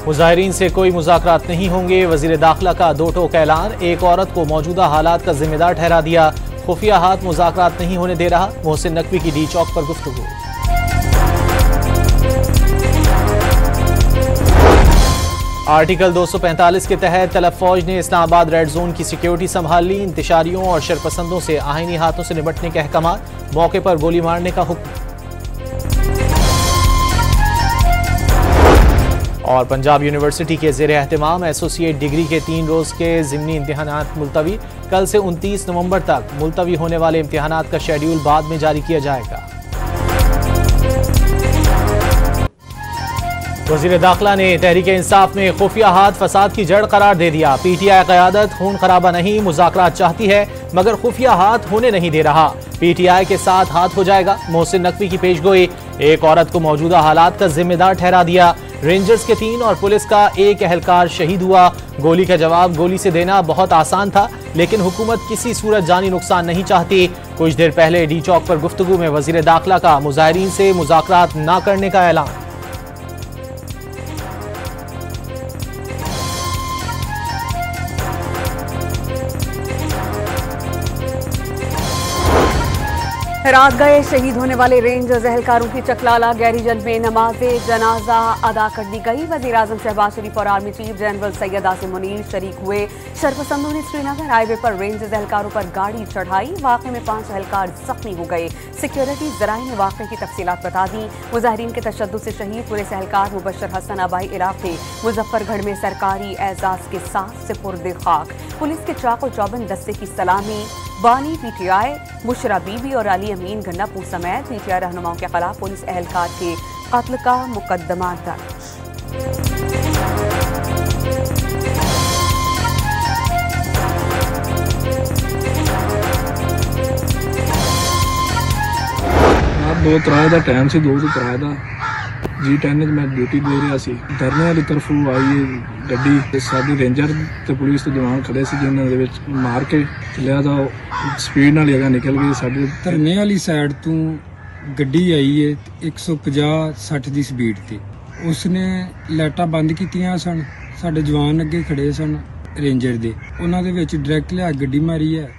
मुजाहिरीन से कोई मुज़ाकरात नहीं होंगे। वज़ीर दाखिला का दो टोक ऐलान। एक औरत को मौजूदा हालात का जिम्मेदार ठहरा दिया। खुफिया हाथ मुज़ाकरात नहीं होने दे रहा। मोहसिन नकवी की डी चौक पर गुफ्तगू। आर्टिकल 245 के तहत तलब फौज ने इस्लामाबाद रेड जोन की सिक्योरिटी संभाल ली। इंतशारियों और शरपसंदों से आईनी हाथों से निपटने के अहकाम। मौके पर गोली मारने का हुक्म। और पंजाब यूनिवर्सिटी के ज़ेरे एहतमाम एसोसिएट डिग्री के 3 रोज़ के ज़िमनी इम्तिहानात मुलतवी। कल से 29 नवंबर तक मुलतवी होने वाले इम्तिहानात का शेड्यूल बाद में जारी किया जाएगा। वज़ीर दाखिला ने तहरीक इंसाफ में खुफिया हाथ फसाद की जड़ करार दे दिया। PTI क़यादत खून खराबा नहीं, मुज़ाकरात चाहती है मगर खुफिया हाथ होने नहीं दे रहा। PTI के साथ हाथ हो जाएगा। मोहसिन नकवी की पेशगोई। एक औरत को मौजूदा हालात का जिम्मेदार ठहरा दिया। रेंजर्स के 3 और पुलिस का 1 एहलकार शहीद हुआ। गोली का जवाब गोली से देना बहुत आसान था, लेकिन हुकूमत किसी सूरत जानी नुकसान नहीं चाहती। कुछ देर पहले डी चौक पर गुफ्तगू में वज़ीर दाखिला का मुजाहिरीन से मुज़ाकरात न करने का ऐलान। रात गए शहीद होने वाले रेंजर्स एहलकारों की चकलाला गैरीजन में नमाज जनाजा अदा कर दी गई। वज़ीर आज़म शहबाज शरीफ और army chief general Syed Asim Munir शरीक हुए। शरपसंदों ने श्रीनगर हाईवे पर रेंजर्स एहलकारों पर गाड़ी चढ़ाई। वाक़े में 5 एहलकार जख्मी हो गए। सिक्योरिटी ज़राए ने वाक़े की तफसीलात बता दी। मुजाहिरीन के तशद्दुद से शहीद पुलिस एहलकार मुबशर हसन आबाई इलाके मुजफ्फरगढ़ में सरकारी एजाज के साथ सिपुर्द खाक। पुलिस के चाको चौबंद दस्ते की सलामी। बानी PTI बुशरा बीबी और अली अमीन गन्नापुर समेत PTI रहनुमाओं के खिलाफ पुलिस एहलकार के कत्ल का मुकदमा दर्ज। दो त्राए का टाइम से 2 ਤੋਂ 3 ਦਾ G10 मैं ड्यूटी दे रहा सी। धरने वाली तरफों आई है गड्डी ते साडी रेंजर ते पुलिस के जवान खड़े सी, जिन्हां दे विच मार के लिया था स्पीड नाल जगह निकल गई। साडे धरने वाली साइड तो गड्डी आई है 150-60 की स्पीड ते। उसने लाइटां बंद कीतियां सन। साडे जवान अगे खड़े सन रेंजर दे, उन्हां दे विच डायरेक्ट लिया गड्डी मारी है।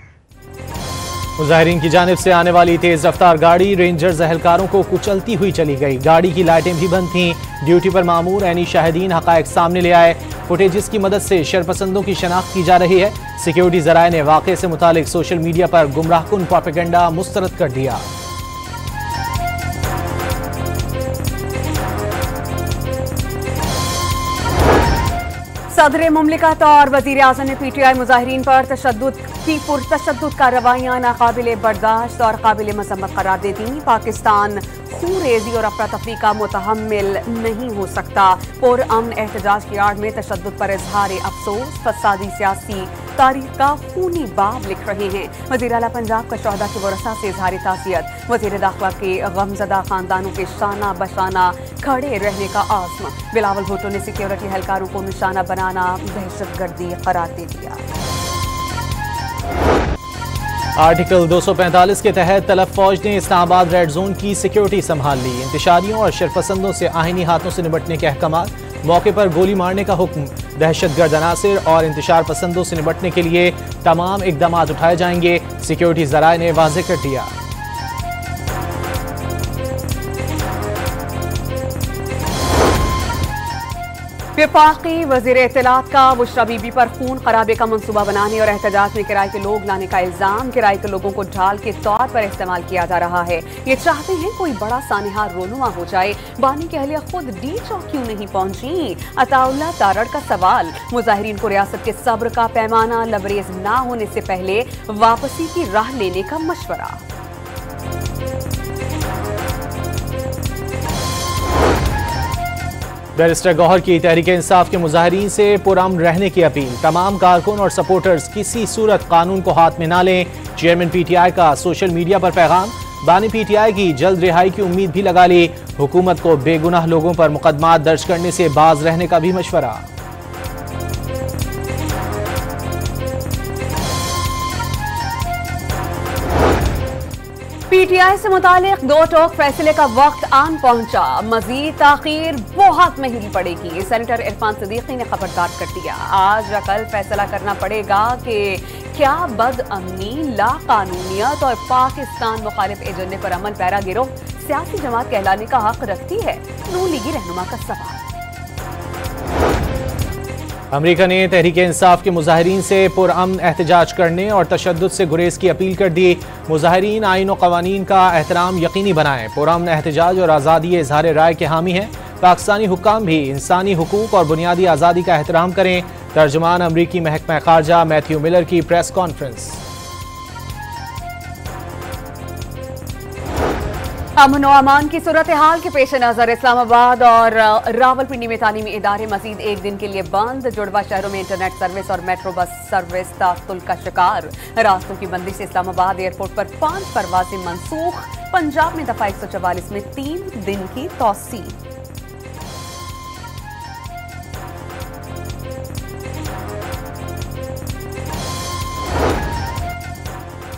मुजाहिरीन की जानिब से आने वाली तेज रफ्तार गाड़ी रेंजर्स एहलकारों को कुचलती हुई चली गई। गाड़ी की लाइटें भी बंद थीं। ड्यूटी पर मामूर ऐनी शाहिदीन हकायक सामने ले आए। फुटेजेस की मदद से शरपसंदों की शनाख्त की जा रही है। सिक्योरिटी ज़राए ने वाक़े से मुतालिक सोशल मीडिया पर गुमराहकुन प्रोपेगेंडा मुस्तरद कर दिया। सदर मुमलिकत और वज़ीर आज़म ने PTI मुजाहिरीन पर तशद्दुद की पुरतशद्दुद कार्रवाइयाँ नाकाबिले बर्दाश्त और काबिले मज़म्मत करार दे दी। पाकिस्तान खूरेज़ी और अफरा तफरी का मुतहम्मिल नहीं हो सकता। पुरअमन एहतजाज की आड़ में तशद्दुद पर इजहार अफसोस। फसादी सियासी तारीख का खूनी बाब लिख रहे हैं। वज़ीर आला पंजाब का शहदा के वरसा से इजहार ताज़ियत। वज़ीर दाखिला के गमज़दा खानदानों के शाना बशाना खड़े रहने का आज़म। बिलावल भुट्टो ने सिक्योरिटी एहलकारों को निशाना बनाना दहशतगर्दी करार दे दिया। आर्टिकल 245 के तहत तलब फौज ने इस्लामाबाद रेड जोन की सिक्योरिटी संभाल ली। इंतशारियों और शरपसंदों से आईनी हाथों से निपटने के अहकाम। मौके पर गोली मारने का हुक्म। दहशतगर्द अनासिर और इंतशार पसंदों से निपटने के लिए तमाम इकदाम उठाए जाएंगे। सिक्योरिटी ज़राए ने वाज़ेह कर दिया। वफाकी वज़ीर इत्तलात का बुशरा बीबी पर खून खराबे का मंसूबा बनाने और एहतजाज में किराए के लोग लाने का इल्जाम। किराए के लोगों को ढाल के तौर पर इस्तेमाल किया जा रहा है। ये चाहते हैं कोई बड़ा सानहा रोनुमा हो जाए। बानी की अहलिया खुद डी चौक क्यों नहीं पहुंची? अताउल्ला तारड़ का सवाल। मुजाहिरीन को रियासत के सब्र का पैमाना लबरेज ना होने से पहले वापसी की राह लेने का मशवरा। बैरिस्टर गौहर की तहरीक इंसाफ के मुजाहिरीन से पुरअमन रहने की अपील। तमाम कारकुन और सपोर्टर्स किसी सूरत कानून को हाथ में ना लें। चेयरमैन PTI का सोशल मीडिया पर पैगाम। बानी PTI की जल्द रिहाई की उम्मीद भी लगा ली। हुकूमत को बेगुनाह लोगों पर मुकदमा दर्ज करने से बाज रहने का भी मशवरा। पीटीआई से मुतालिक दो टोक फैसले का वक्त आन पहुंचा। मजीद ताखीर बहुत महंगी पड़ेगी। सेनेटर इरफान सिद्दीकी ने खबरदार कर दिया, आज या कल फैसला करना पड़ेगा कि क्या बदअमनी, लाकानूनियत और पाकिस्तान मुखालिफ एजेंडे पर अमल पैरा गिरोह सियासी जमात कहलाने का हक रखती है। नून लीगी रहनुमा का सवाल। अमेरिका ने तहरीक इंसाफ के मुजाहिरीन से पुरअमन एहतजाज करने और तशद्दुद से गुरेज की अपील कर दी। मुजाहिरीन आईन और कवानीन का एहतराम यकीनी बनाएं। पुरअमन एहतजाज और आज़ादी इजहार राय के हामी हैं। पाकिस्तानी हुक्काम भी इंसानी हुकूक और बुनियादी आज़ादी का एहतराम करें। तर्जुमान अमरीकी महकमा खारजा मैथ्यू मिलर की प्रेस कॉन्फ्रेंस। अमन और अमान की सूरत हाल के पेश नजर इस्लामाबाद और रावलपिंडी में तालीमी इदारे मजीद एक दिन के लिए बंद। जुड़वा शहरों में इंटरनेट सर्विस और मेट्रो बस सर्विस तात्तुल का शिकार। रास्तों की बंदिश से इस्लामाबाद एयरपोर्ट पर 5 परवाजें मनसूख। पंजाब में दफा 144 में 3 दिन की तौसी।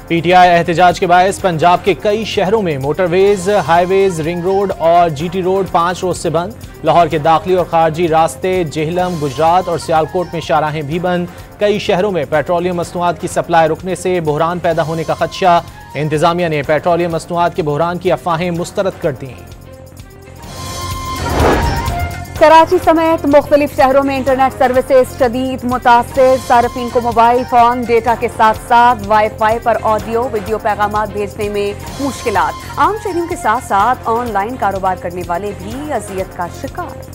पीटीआई एहतजाज के बायस पंजाब के कई शहरों में मोटरवेज, हाईवेज, रिंग रोड और जीटी रोड 5 रोज से बंद। लाहौर के दाखिली और खारजी रास्ते, जेहलम, गुजरात और सियालकोट में शाहराहें भी बंद। कई शहरों में पेट्रोलियम मसनूआत की सप्लाई रुकने से बहरान पैदा होने का खदशा। इंतजामिया ने पेट्रोलियम मसनूआत के बहरान की अफवाहें मुस्तरद कर दी। कराची समेत मुख्तलिफ शहरों में इंटरनेट सर्विसेज शदीद मुतासिर। सार्फिन को मोबाइल फोन डेटा के साथ साथ वाईफाई पर ऑडियो वीडियो पैगाम भेजने में मुश्किलात। आम शहरियों के साथ साथ ऑनलाइन कारोबार करने वाले भी अजियत का शिकार।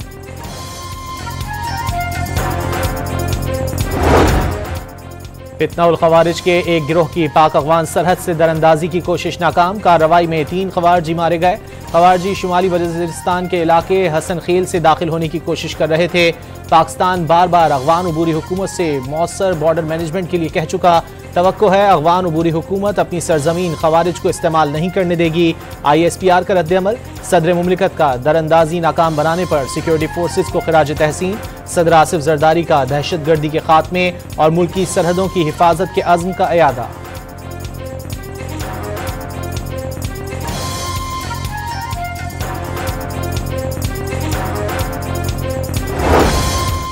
फितना उल खवारिज के एक गिरोह की पाक अफगान सरहद से दरअंदाजी की कोशिश नाकाम। कार्रवाई में 3 खवारजी मारे गए। खवारजी शुमाली वजीरिस्तान के इलाके हसन खेल से दाखिल होने की कोशिश कर रहे थे। पाकिस्तान बार बार अफगान अबूरी हुकूमत से मौसर बॉर्डर मैनेजमेंट के लिए कह चुका। तवक्को है अफगान अबूरी हुकूमत अपनी सरजमीन खवारिज को इस्तेमाल नहीं करने देगी। ISPR का रद्द-ए-अमल। सदर मुमलिकत का दरअंदाजी नाकाम बनाने पर सिक्योरिटी फोर्सेज को खिराज तहसीन। सदर आसिफ जरदारी का दहशतगर्दी के खात्मे और मुल्की सरहदों की हिफाजत के अज़्म का इयादा।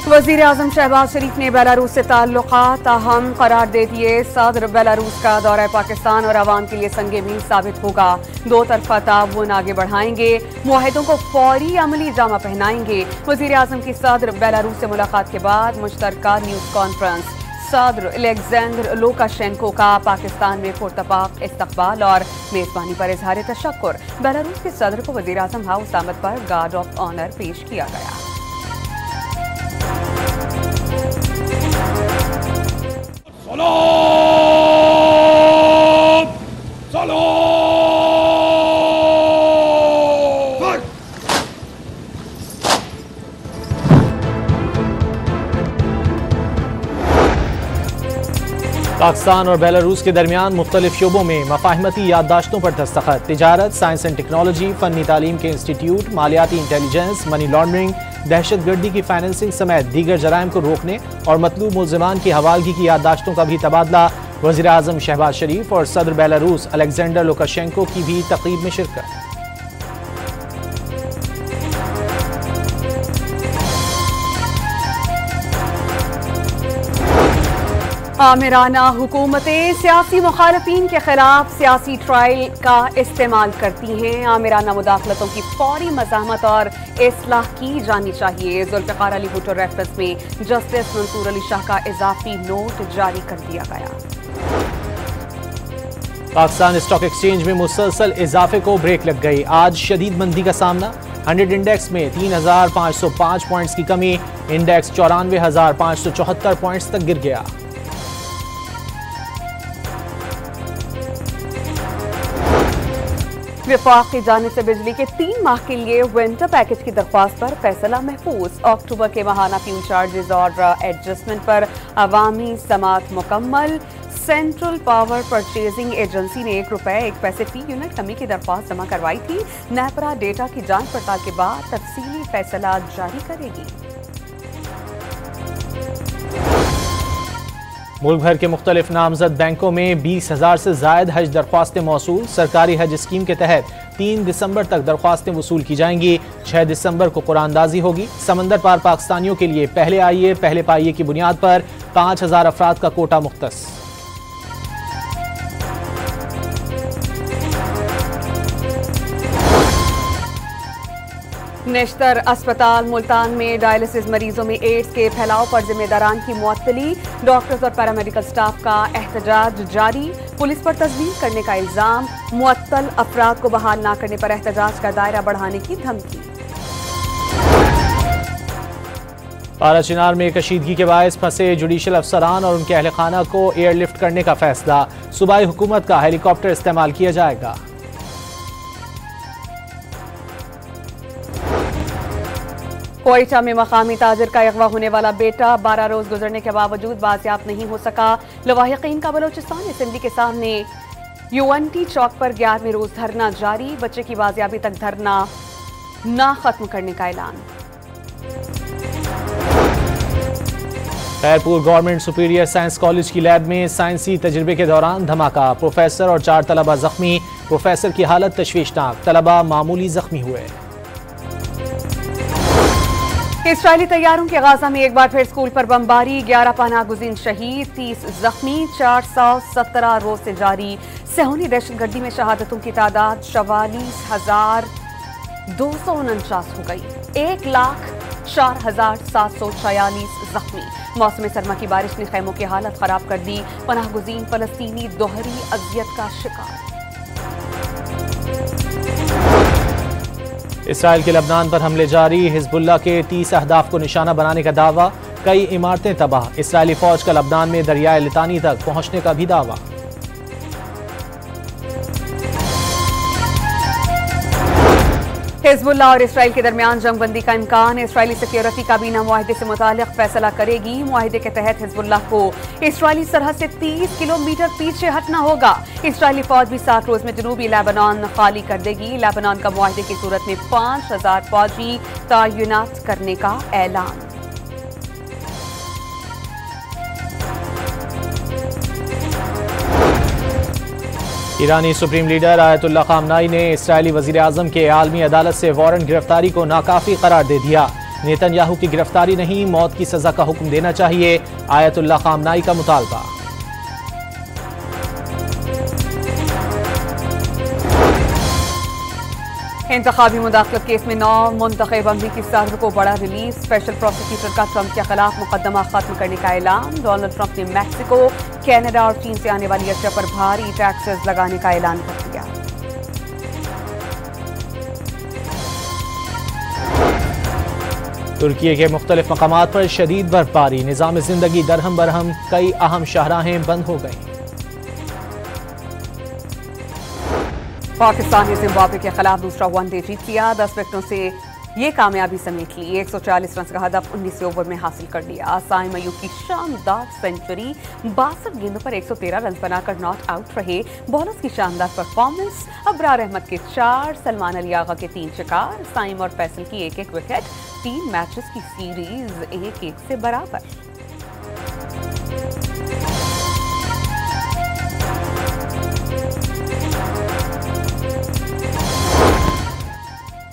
वज़ीर आज़म शहबाज शरीफ ने बेलारूस से ताल्लुकात अहम करार दे दिए। सदर बेलारूस का दौरा पाकिस्तान और अवाम के लिए संगे मील साबित होगा। 2 तरफा ताउन आगे बढ़ाएंगे। मुआहिदों को फौरी अमली जामा पहनाएंगे। वज़ीर आज़म की सदर बेलारूस से मुलाकात के बाद मुश्तरका न्यूज़ कॉन्फ्रेंस। सदर अलेक्जेंडर लुकाशेंको का पाकिस्तान में पुरतपाक इस्तकबाल और मेजबानी पर इजहार तशक्कुर। बेलारूस के सदर को वज़ीर आज़म हाउस आमद पर गार्ड ऑफ ऑनर पेश किया गया। पाकिस्तान और बेलारूस के दरमियान मुख्तलिफ शोबों में मफाहमती याददाश्तों पर दस्तखत। तिजारत, साइंस एंड टेक्नोलॉजी, फनी तालीम के इंस्टीट्यूट, मालियाती इंटेलिजेंस, मनी लॉन्ड्रिंग, दहशतगर्दी की फाइनेंसिंग समेत दीगर जराइम को रोकने और मतलूब मुल्ज़िमान की हवालगी की याददाश्तों का भी तबादला। वज़ीर आज़म शहबाज शरीफ और सदर बेलारूस अलेक्जेंडर लुकाशेंको की भी तक़रीब में शिरकत। आमिराना हुकूमतें सियासी मुखालफीन के खिलाफ सियासी ट्रायल का इस्तेमाल करती हैं। आमिराना मुदाखलतों की फौरी मज़ाहमत और इस्लाह की जानी चाहिए। जुल्फ़िकार अली भुट्टो रेफरेंस में जस्टिस मंसूर अली शाह का इजाफी नोट जारी कर दिया गया। पाकिस्तान स्टॉक एक्सचेंज में मुसलसल इजाफे को ब्रेक लग गई। आज शदीद मंदी का सामना। 100 इंडेक्स में 3505 पॉइंट्स की कमी। इंडेक्स 94,574 पॉइंट्स तक गिर गया। विफाक की जानिब से बिजली के 3 माह के लिए विंटर पैकेज की दरख्वास्त पर फैसला महफूज। अक्टूबर के माहाना फ्यूल चार्जेस और एडजस्टमेंट पर अवामी समात मुकम्मल। सेंट्रल पावर परचेजिंग एजेंसी ने ₹1 फी यूनिट कमी की दरख्वास्त जमा करवाई थी। नेपरा डेटा की जांच पड़ताल के बाद तफसीली फैसला जारी करेगी। मुल्क भर के मुख्तलिफ नामजद बैंकों में 20,000 से जायद हज दरख्वास्तें मौसूल। सरकारी हज स्कीम के तहत 3 दिसंबर तक दरख्वास्तें वसूल की जाएंगी। 6 दिसंबर को कुरानदाजी होगी। समंदर पार पाकिस्तानियों के लिए पहले आइए पहले पाइए की बुनियाद पर 5,000 अफराद का कोटा मुख्तस। नेश्तर अस्पताल मुल्तान में डायलिसिस मरीजों में एड्स के फैलाव पर जिम्मेदारान की मुअत्तली। डॉक्टर्स और पैरामेडिकल स्टाफ का एहतजाज जारी। पुलिस पर तस्दीक करने का इल्जाम। मुअत्तल अफराद को बहाल न करने पर एहतजाज का दायरा बढ़ाने की धमकी। पाराचिनार में कशीदगी के बायस फंसे जुडिशल अफसरान और उनके अहल खाना को एयरलिफ्ट करने का फैसला। सूबाई हुकूमत का हेलीकॉप्टर इस्तेमाल किया जाएगा। कोयटा में मकामी ताजिर का अगवा होने वाला बेटा 12 रोज गुजरने के बावजूद बाजियाब नहीं हो सका। लवाहिकीन का बलोचिस्तान असेंबली के सामने यूएनटी चौक पर 11वें रोज धरना जारी। बच्चे की बाजियाबी तक धरना ना खत्म करने का ऐलान। Khairpur government superior science college की लैब में साइंसी तजर्बे के दौरान धमाका। प्रोफेसर और 4 तलबा जख्मी। प्रोफेसर की हालत तशवीशनाक, तलबा मामूली जख्मी हुए। इस्राइली तैयारों के गाजा में एक बार फिर स्कूल पर बमबारी। 11 पनाह गुज़ीन शहीद, 30 जख्मी। 417 रोज से जारी सेहूनी दहशतगर्दी में शहादतों की तादाद 44,249 हो गई। 1,04,746 जख्मी। मौसम सरमा की बारिश ने खैमों की हालत खराब कर दी। पनाह गुज़ीन फलस्तीनी दोहरी अजियत का शिकार। इसराइल के लबनान पर हमले जारी। हिजबुल्लाह के 30 अहदाफ को निशाना बनाने का दावा। कई इमारतें तबाह। इसराइली फौज का लबनान में दरियाए लितानी तक पहुंचने का भी दावा। हिजबुल्लाह और इसराइल के दरमियान जंगबंदी का इम्कान। इसराइली सिक्योरिटी काबीना मुआहदे से मुतालिक फैसला करेगी। मुआहदे के तहत हिजबुल्लाह को इसराइली सरहद से 30 किलोमीटर पीछे हटना होगा। इसराइली फौज भी 7 रोज में जनूबी लेबनान खाली कर देगी। लेबनान का मुआहदे की सूरत में 5,000 फौजी तैनात करने का ऐलान। ईरानी सुप्रीम लीडर आयतुल्लाह खामनाई ने इस्राएली वजीर आजम के आलमी अदालत से वारंट गिरफ्तारी को नाकाफी करार दे दिया। नेतन्याहू की गिरफ्तारी नहीं, मौत की सजा का हुक्म देना चाहिए, आयतुल्लाह खामनाई का मुतालबा। इंतखाबी मुदाखलत केस में 9 मुंतखब अमरीकी सदर को बड़ा रिलीफ। स्पेशल प्रोसिक्यूटर का ट्रंप के खिलाफ मुकदमा खत्म करने का ऐलान। डोनाल्ड ट्रंप ने मैक्सिको, कनाडा और चीन से आने वाली अशिया पर भारी टैक्सेस लगाने का ऐलान कर दिया। तुर्की के मुख्तलिफ मकामात पर शदीद बर्फबारी। निज़ाम जिंदगी दरहम बरहम। कई अहम शाहराहें बंद हो गईं। पाकिस्तान ने जिम्बाब्वे के खिलाफ दूसरा वनडे जीत लिया। 10 विकेटों से ये कामयाबी समेट ली। 140 रन का हदफ 19 ओवर में हासिल कर लिया। साइम अयूब की शानदार सेंचुरी। 62 गेंदों पर 113 रन बनाकर नॉट आउट रहे। बॉलर्स की शानदार परफॉर्मेंस। अब्रार अहमद के 4, सलमान अली आगा के 3 शिकार। साइम और फैसल की 1-1 विकेट। 3 मैचेस की सीरीज 1-1 से बराबर।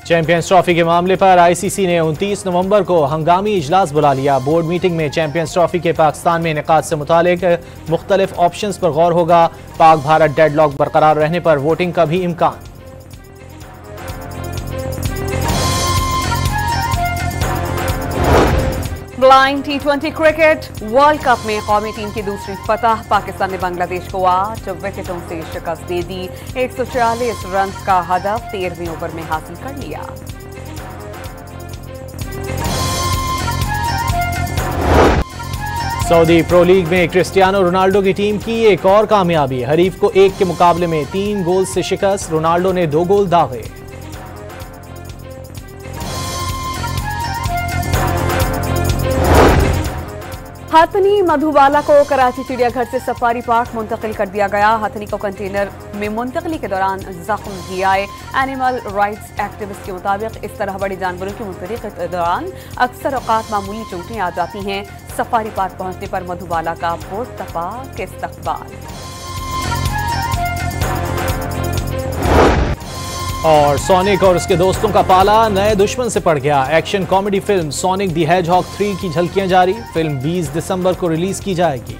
चैंपियंस ट्रॉफी के मामले पर आईसीसी ने 29 नवंबर को हंगामी इजलास बुला लिया। बोर्ड मीटिंग में चैंपियंस ट्रॉफी के पाकिस्तान में इनेकाद से मुतालिक मुख्तलिफ ऑप्शंस पर गौर होगा। पाक भारत डेडलॉक बरकरार रहने पर वोटिंग का भी इम्कान। Blind T20 cricket world cup में कौमी टीम की दूसरी फतह। पाकिस्तान ने बांग्लादेश को 8 विकेटों से शिकस्त दे दी। 140 रन का हदफ 13वें ओवर में हासिल कर लिया। सऊदी प्रो लीग में क्रिस्टियानो रोनाल्डो की टीम की एक और कामयाबी। हरीफ को 1 के मुकाबले में 3 गोल से शिकस्त। रोनाल्डो ने 2 गोल दागे। हथनी मधुबाला को कराची चिड़ियाघर से सफारी पार्क मुंतकिल कर दिया गया। हथनी को कंटेनर में मुंतकली के दौरान जख्म भी आए। एनिमल राइट्स एक्टिविस्ट के मुताबिक इस तरह बड़े जानवरों की मुंतकिली के दौरान अक्सर औकात मामूली चोटें आ जाती हैं। सफारी पार्क पहुंचने पर मधुबाला का पुरतपा के इस्तकबाल। और सोनिक और उसके दोस्तों का पाला नए दुश्मन से पड़ गया। Action comedy film sonic the hedgehog 3 की झलकियां जारी। फिल्म 20 दिसंबर को रिलीज की जाएगी।